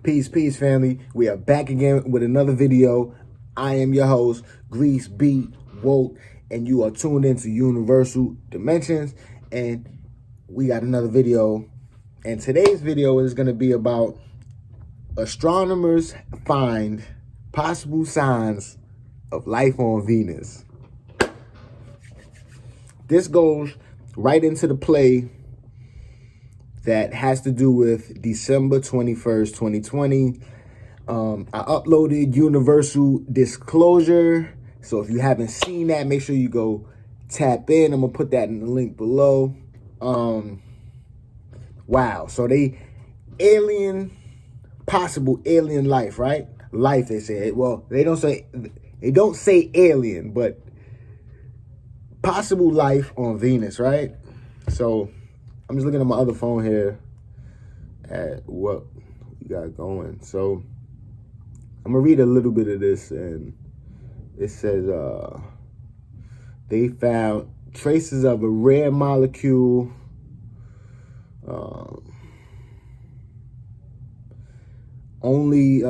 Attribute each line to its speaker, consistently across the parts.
Speaker 1: Peace, peace, family. We are back again with another video. I am your host, GreaseBWoke, and you are tuned into Universal Dimensions. And we got another video. And today's video is going to be about astronomers find possible signs of life on Venus. This goes right into the play that has to do with December 21st, 2020. I uploaded Universal Disclosure. So if you haven't seen that, make sure you go tap in. I'm going to put that in the link below. Wow. So possible alien life, right? Life, they say. Well, they don't say alien, but possible life on Venus, right? So I'm just looking at my other phone here at what we got going. So I'm going to read a little bit of this, and it says they found traces of a rare molecule only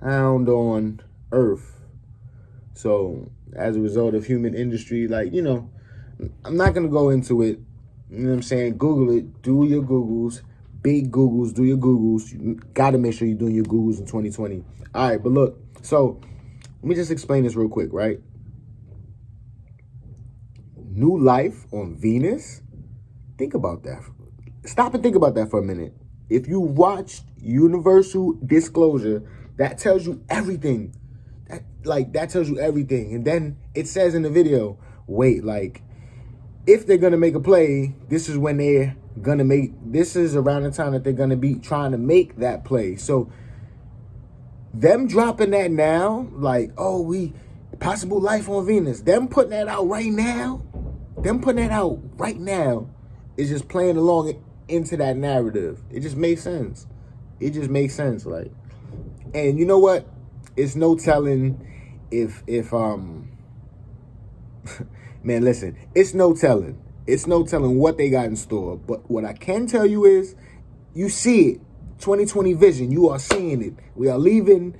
Speaker 1: found on Earth. So as a result of human industry, I'm not going to go into it. You know what I'm saying? Google it. Do your Googles. Big Googles. Do your Googles. You got to make sure you're doing your Googles in 2020. All right, but look. So let me just explain this real quick, right? New life on Venus? Think about that. Stop and think about that for a minute. If you watched Universal Disclosure, that tells you everything. That tells you everything. And then it says in the video, wait, if they're going to make a play, this is when this is around the time that they're going to be trying to make that play. So them dropping that now, possible life on Venus, them putting that out right now, is just playing along into that narrative. It just makes sense. And you know what? It's no telling if man, listen, it's no telling what they got in store. But what I can tell you is, you see it. 2020 vision, you are seeing it. We are leaving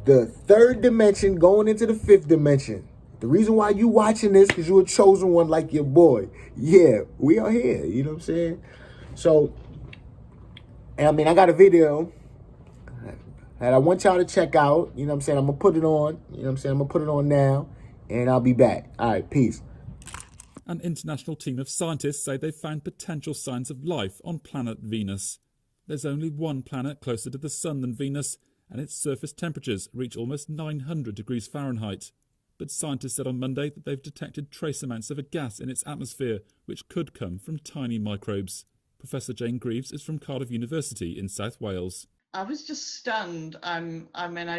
Speaker 1: the third dimension, going into the fifth dimension. The reason why you watching this, because you're a chosen one like your boy. Yeah, we are here. You know what I'm saying? So, I got a video that I want y'all to check out. You know what I'm saying? I'm going to put it on. You know what I'm saying? I'm going to put it on now, and I'll be back. All right, peace.
Speaker 2: An international team of scientists say they've found potential signs of life on planet Venus. There's only one planet closer to the Sun than Venus, and its surface temperatures reach almost 900 degrees Fahrenheit. But scientists said on Monday that they've detected trace amounts of a gas in its atmosphere, which could come from tiny microbes. Professor Jane Greaves is from Cardiff University in South Wales.
Speaker 3: I was just stunned. I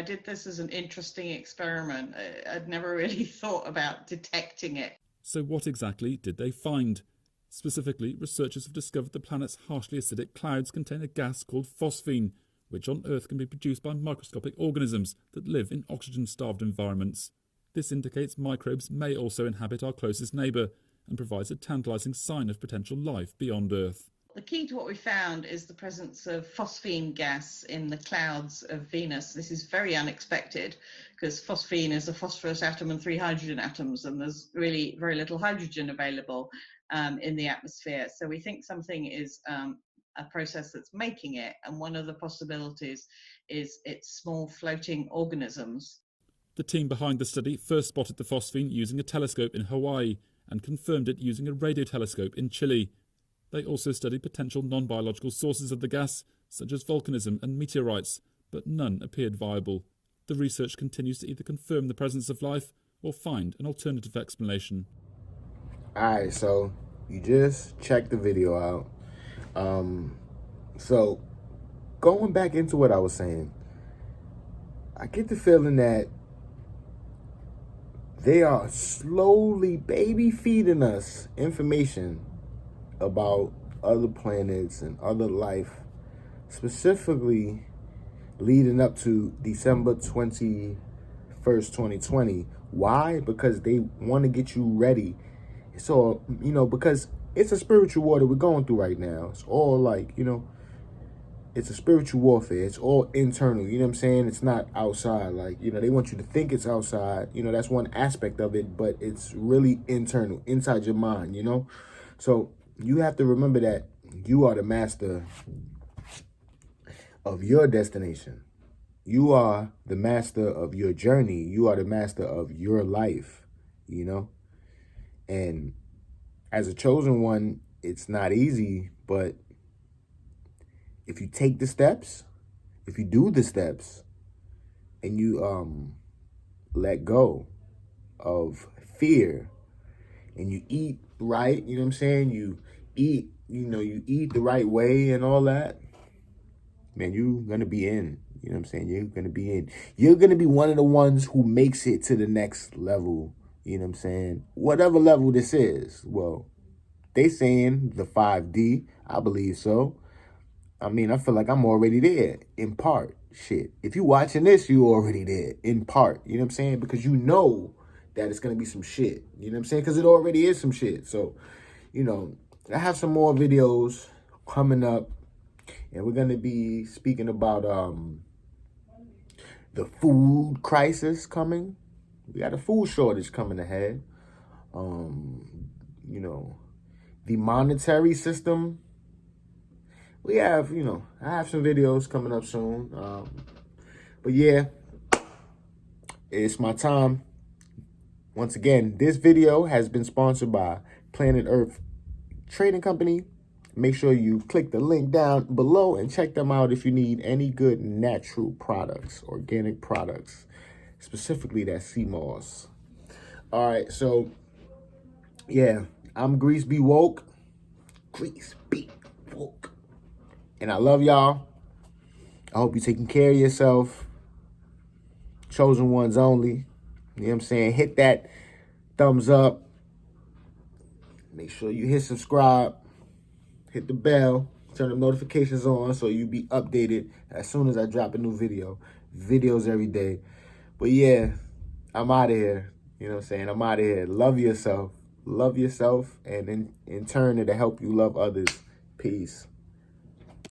Speaker 3: did this as an interesting experiment. I'd never really thought about detecting it.
Speaker 2: So what exactly did they find? Specifically, researchers have discovered the planet's harshly acidic clouds contain a gas called phosphine, which on Earth can be produced by microscopic organisms that live in oxygen-starved environments. This indicates microbes may also inhabit our closest neighbour and provides a tantalising sign of potential life beyond Earth.
Speaker 3: The key to what we found is the presence of phosphine gas in the clouds of Venus. This is very unexpected because phosphine is a phosphorus atom and 3 hydrogen atoms, and there's really very little hydrogen available in the atmosphere. So we think something is a process that's making it, and one of the possibilities is it's small floating organisms.
Speaker 2: The team behind the study first spotted the phosphine using a telescope in Hawaii and confirmed it using a radio telescope in Chile. They also studied potential non-biological sources of the gas, such as volcanism and meteorites, but none appeared viable. The research continues to either confirm the presence of life or find an alternative explanation.
Speaker 1: Alright, so you just checked the video out. So going back into what I was saying, I get the feeling that they are slowly baby feeding us information about other planets and other life, specifically leading up to December 21st, 2020. Why? Because they want to get you ready. So, because it's a spiritual war that we're going through right now. It's all it's a spiritual warfare. It's all internal. You know what I'm saying? It's not outside. Like, you know, they want you to think it's outside. You know, that's one aspect of it, but it's really internal, inside your mind, you know? So you have to remember that you are the master of your destination. You are the master of your journey. You are the master of your life, you know? And as a chosen one, it's not easy, but if you take the steps, if you do the steps, and you let go of fear, and you eat right, you know what I'm saying? You eat the right way and all that, man, you're gonna be in. You know what I'm saying? You're gonna be in. You're gonna be one of the ones who makes it to the next level. You know what I'm saying? Whatever level this is. Well, they saying the 5D. I believe so. I mean, I feel like I'm already there in part. Shit. If you watching this, you already there in part. You know what I'm saying? Because you know that it's going to be some shit. You know what I'm saying? Because it already is some shit. So, you know, I have some more videos coming up. And we're going to be speaking about the food crisis coming. We got a food shortage coming ahead. You know, the monetary system. We have, you know, I have some videos coming up soon. But yeah, it's my time. Once again, this video has been sponsored by Planet Earth Trading Company. Make sure you click the link down below and check them out if you need any good natural products, organic products, specifically that Seamoss. All right, so yeah, I'm GreaseBWoke. GreaseBWoke. And I love y'all. I hope you're taking care of yourself. Chosen ones only. You know what I'm saying? Hit that thumbs up. Make sure you hit subscribe. Hit the bell. Turn the notifications on so you be updated as soon as I drop a new video. Videos every day. But yeah, I'm out of here. You know what I'm saying? I'm out of here. Love yourself. Love yourself. And in turn, it'll help you love others. Peace.